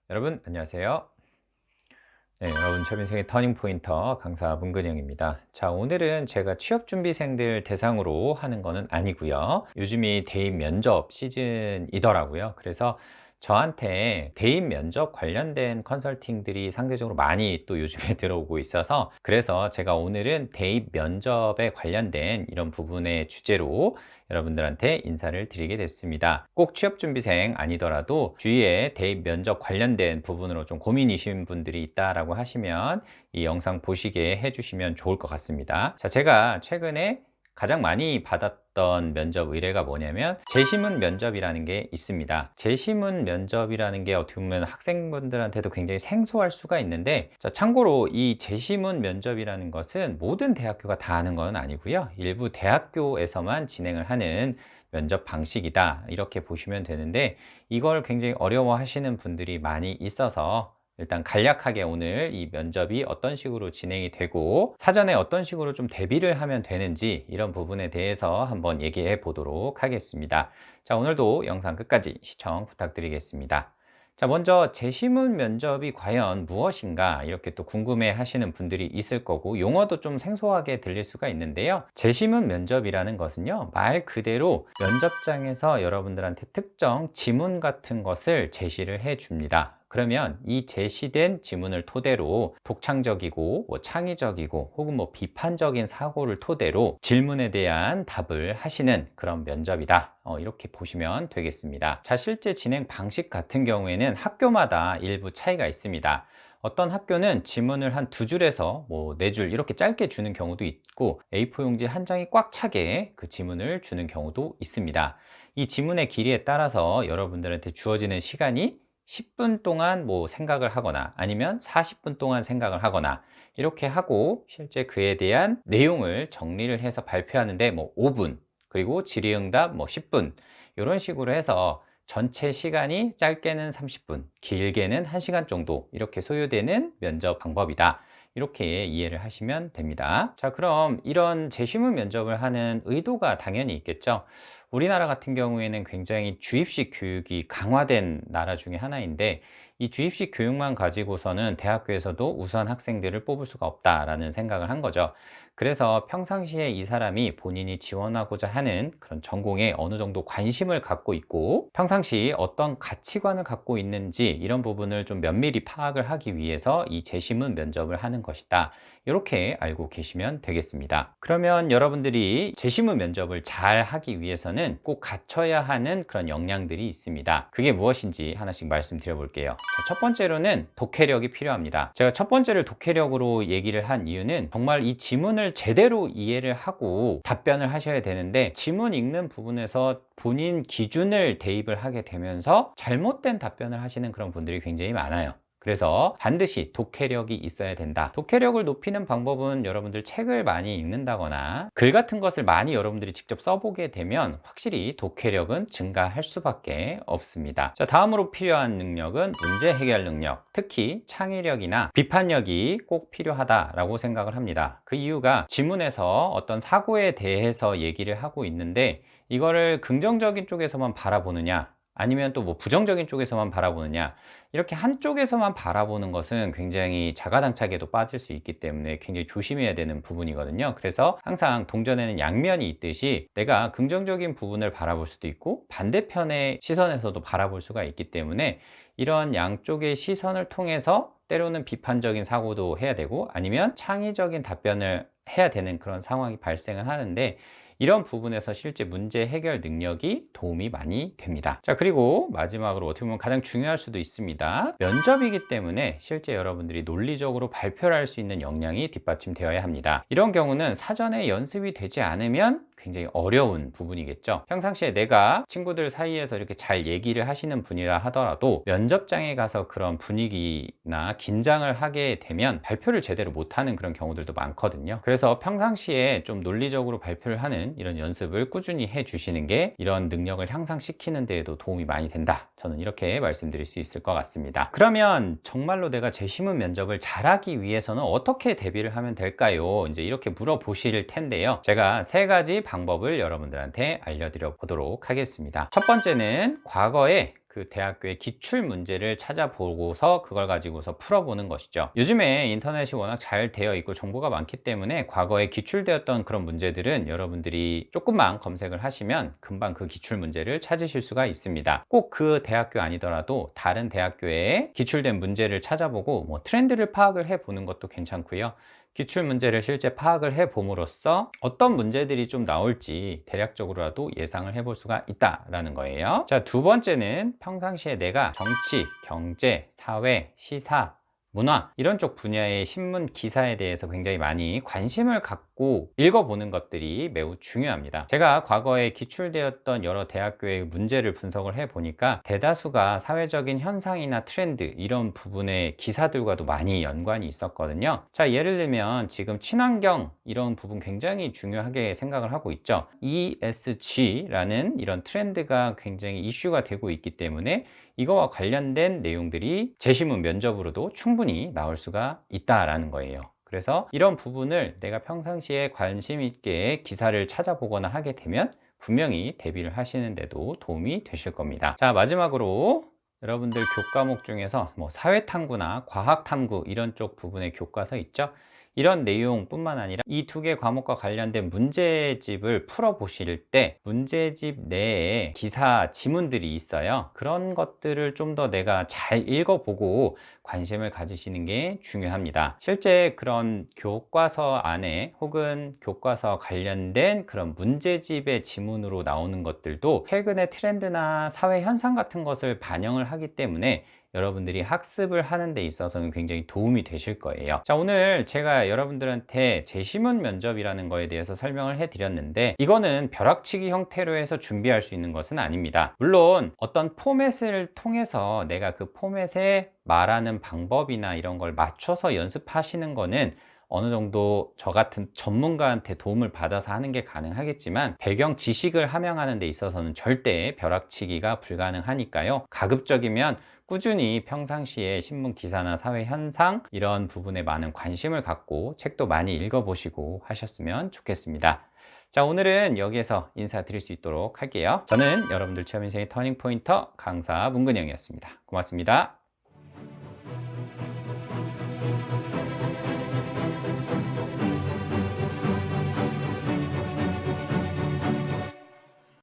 여러분 안녕하세요. 네, 여러분 취업인생의 터닝포인터 강사 문근영입니다. 자, 오늘은 제가 취업준비생들 대상으로 하는 거는 아니고요. 요즘이 대입 면접 시즌이더라고요. 그래서 저한테 대입 면접 관련된 컨설팅들이 상대적으로 많이 또 요즘에 들어오고 있어서, 그래서 제가 오늘은 대입 면접에 관련된 이런 부분의 주제로 여러분들한테 인사를 드리게 됐습니다. 꼭 취업준비생 아니더라도 주위에 대입 면접 관련된 부분으로 좀 고민이신 분들이 있다라고 하시면 이 영상 보시게 해주시면 좋을 것 같습니다. 자, 제가 최근에 가장 많이 받았던 면접 의뢰가 뭐냐면 재심은 면접이라는 게 있습니다. 재심은 면접이라는 게 어떻게 보면 학생분들한테도 굉장히 생소할 수가 있는데, 자, 참고로 이 재심은 면접이라는 것은 모든 대학교가 다 하는 건 아니고요. 일부 대학교에서만 진행을 하는 면접 방식이다, 이렇게 보시면 되는데, 이걸 굉장히 어려워하시는 분들이 많이 있어서 일단 간략하게 오늘 이 면접이 어떤 식으로 진행이 되고 사전에 어떤 식으로 좀 대비를 하면 되는지, 이런 부분에 대해서 한번 얘기해 보도록 하겠습니다. 자, 오늘도 영상 끝까지 시청 부탁드리겠습니다. 자, 먼저 재심은 면접이 과연 무엇인가, 이렇게 또 궁금해 하시는 분들이 있을 거고 용어도 좀 생소하게 들릴 수가 있는데요. 재심은 면접이라는 것은요, 말 그대로 면접장에서 여러분들한테 특정 지문 같은 것을 제시를 해 줍니다. 그러면 이 제시된 지문을 토대로 독창적이고 창의적이고 혹은 비판적인 사고를 토대로 질문에 대한 답을 하시는 그런 면접이다, 이렇게 보시면 되겠습니다. 자, 실제 진행 방식 같은 경우에는 학교마다 일부 차이가 있습니다. 어떤 학교는 지문을 한 두 줄에서 네 줄 이렇게 짧게 주는 경우도 있고, A4 용지 한 장이 꽉 차게 그 지문을 주는 경우도 있습니다. 이 지문의 길이에 따라서 여러분들한테 주어지는 시간이 10분 동안 생각을 하거나 아니면 40분 동안 생각을 하거나 이렇게 하고, 실제 그에 대한 내용을 정리를 해서 발표하는데 5분, 그리고 질의응답 10분, 이런 식으로 해서 전체 시간이 짧게는 30분, 길게는 1시간 정도 이렇게 소요되는 면접 방법이다, 이렇게 이해를 하시면 됩니다. 자, 그럼 이런 재심문 면접을 하는 의도가 당연히 있겠죠. 우리나라 같은 경우에는 굉장히 주입식 교육이 강화된 나라 중에 하나인데, 이 주입식 교육만 가지고서는 대학교에서도 우수한 학생들을 뽑을 수가 없다라는 생각을 한 거죠. 그래서 평상시에 이 사람이 본인이 지원하고자 하는 그런 전공에 어느 정도 관심을 갖고 있고 평상시 어떤 가치관을 갖고 있는지, 이런 부분을 좀 면밀히 파악을 하기 위해서 이 재심은 면접을 하는 것이다, 이렇게 알고 계시면 되겠습니다. 그러면 여러분들이 재심은 면접을 잘 하기 위해서는 꼭 갖춰야 하는 그런 역량들이 있습니다. 그게 무엇인지 하나씩 말씀드려 볼게요. 자, 첫 번째로는 독해력이 필요합니다. 제가 첫 번째를 독해력으로 얘기를 한 이유는, 정말 이 지문을 제대로 이해를 하고 답변을 하셔야 되는데, 지문 읽는 부분에서 본인 기준을 대입을 하게 되면서 잘못된 답변을 하시는 그런 분들이 굉장히 많아요. 그래서 반드시 독해력이 있어야 된다. 독해력을 높이는 방법은 여러분들 책을 많이 읽는다거나 글 같은 것을 많이 여러분들이 직접 써보게 되면 확실히 독해력은 증가할 수밖에 없습니다. 자, 다음으로 필요한 능력은 문제 해결 능력, 특히 창의력이나 비판력이 꼭 필요하다라고 생각을 합니다. 그 이유가, 지문에서 어떤 사고에 대해서 얘기를 하고 있는데 이거를 긍정적인 쪽에서만 바라보느냐 아니면 또 부정적인 쪽에서만 바라보느냐, 이렇게 한쪽에서만 바라보는 것은 굉장히 자가당착에도 빠질 수 있기 때문에 굉장히 조심해야 되는 부분이거든요. 그래서 항상 동전에는 양면이 있듯이 내가 긍정적인 부분을 바라볼 수도 있고 반대편의 시선에서도 바라볼 수가 있기 때문에, 이런 양쪽의 시선을 통해서 때로는 비판적인 사고도 해야 되고 아니면 창의적인 답변을 해야 되는 그런 상황이 발생을 하는데, 이런 부분에서 실제 문제 해결 능력이 도움이 많이 됩니다. 자, 그리고 마지막으로 어떻게 보면 가장 중요할 수도 있습니다. 면접이기 때문에 실제 여러분들이 논리적으로 발표를 할 수 있는 역량이 뒷받침되어야 합니다. 이런 경우는 사전에 연습이 되지 않으면 굉장히 어려운 부분이겠죠. 평상시에 내가 친구들 사이에서 이렇게 잘 얘기를 하시는 분이라 하더라도 면접장에 가서 그런 분위기나 긴장을 하게 되면 발표를 제대로 못하는 그런 경우들도 많거든요. 그래서 평상시에 좀 논리적으로 발표를 하는 이런 연습을 꾸준히 해 주시는 게 이런 능력을 향상시키는 데에도 도움이 많이 된다, 저는 이렇게 말씀드릴 수 있을 것 같습니다. 그러면 정말로 내가 재심은 면접을 잘하기 위해서는 어떻게 대비를 하면 될까요? 이제 이렇게 물어보실 텐데요. 제가 세 가지 방법을 여러분들한테 알려드려 보도록 하겠습니다. 첫 번째는 과거에 그 대학교의 기출 문제를 찾아보고서 그걸 가지고서 풀어보는 것이죠. 요즘에 인터넷이 워낙 잘 되어 있고 정보가 많기 때문에 과거에 기출되었던 그런 문제들은 여러분들이 조금만 검색을 하시면 금방 그 기출 문제를 찾으실 수가 있습니다. 꼭 그 대학교 아니더라도 다른 대학교에 기출된 문제를 찾아보고 뭐 트렌드를 파악을 해 보는 것도 괜찮고요. 기출 문제를 실제 파악을 해 봄으로써 어떤 문제들이 좀 나올지 대략적으로라도 예상을 해볼 수가 있다라는 거예요. 자, 두 번째는 평상시에 내가 정치, 경제, 사회, 시사, 문화 이런 쪽 분야의 신문 기사에 대해서 굉장히 많이 관심을 갖고 읽어보는 것들이 매우 중요합니다. 제가 과거에 기출되었던 여러 대학교의 문제를 분석을 해보니까 대다수가 사회적인 현상이나 트렌드 이런 부분의 기사들과도 많이 연관이 있었거든요. 자, 예를 들면 지금 친환경 이런 부분 굉장히 중요하게 생각을 하고 있죠. ESG라는 이런 트렌드가 굉장히 이슈가 되고 있기 때문에 이거와 관련된 내용들이 재시문 면접으로도 충분히 나올 수가 있다라는 거예요. 그래서 이런 부분을 내가 평상시에 관심 있게 기사를 찾아보거나 하게 되면 분명히 대비를 하시는데도 도움이 되실 겁니다. 자, 마지막으로 여러분들 교과목 중에서 뭐 사회탐구나 과학탐구 이런 쪽 부분의 교과서 있죠? 이런 내용뿐만 아니라 이 두 개 과목과 관련된 문제집을 풀어 보실 때 문제집 내에 기사 지문들이 있어요. 그런 것들을 좀 더 내가 잘 읽어보고 관심을 가지시는 게 중요합니다. 실제 그런 교과서 안에 혹은 교과서 관련된 그런 문제집의 지문으로 나오는 것들도 최근의 트렌드나 사회 현상 같은 것을 반영을 하기 때문에 여러분들이 학습을 하는 데 있어서는 굉장히 도움이 되실 거예요. 자, 오늘 제가 여러분들한테 재시문 면접이라는 거에 대해서 설명을 해 드렸는데 이거는 벼락치기 형태로 해서 준비할 수 있는 것은 아닙니다. 물론 어떤 포맷을 통해서 내가 그 포맷에 말하는 방법이나 이런 걸 맞춰서 연습하시는 거는 어느 정도 저 같은 전문가한테 도움을 받아서 하는 게 가능하겠지만 배경 지식을 함양하는 데 있어서는 절대 벼락치기가 불가능하니까요. 가급적이면 꾸준히 평상시에 신문 기사나 사회 현상 이런 부분에 많은 관심을 갖고 책도 많이 읽어보시고 하셨으면 좋겠습니다. 자, 오늘은 여기에서 인사드릴 수 있도록 할게요. 저는 여러분들 취업 인생의 터닝포인터 강사 문근영이었습니다. 고맙습니다.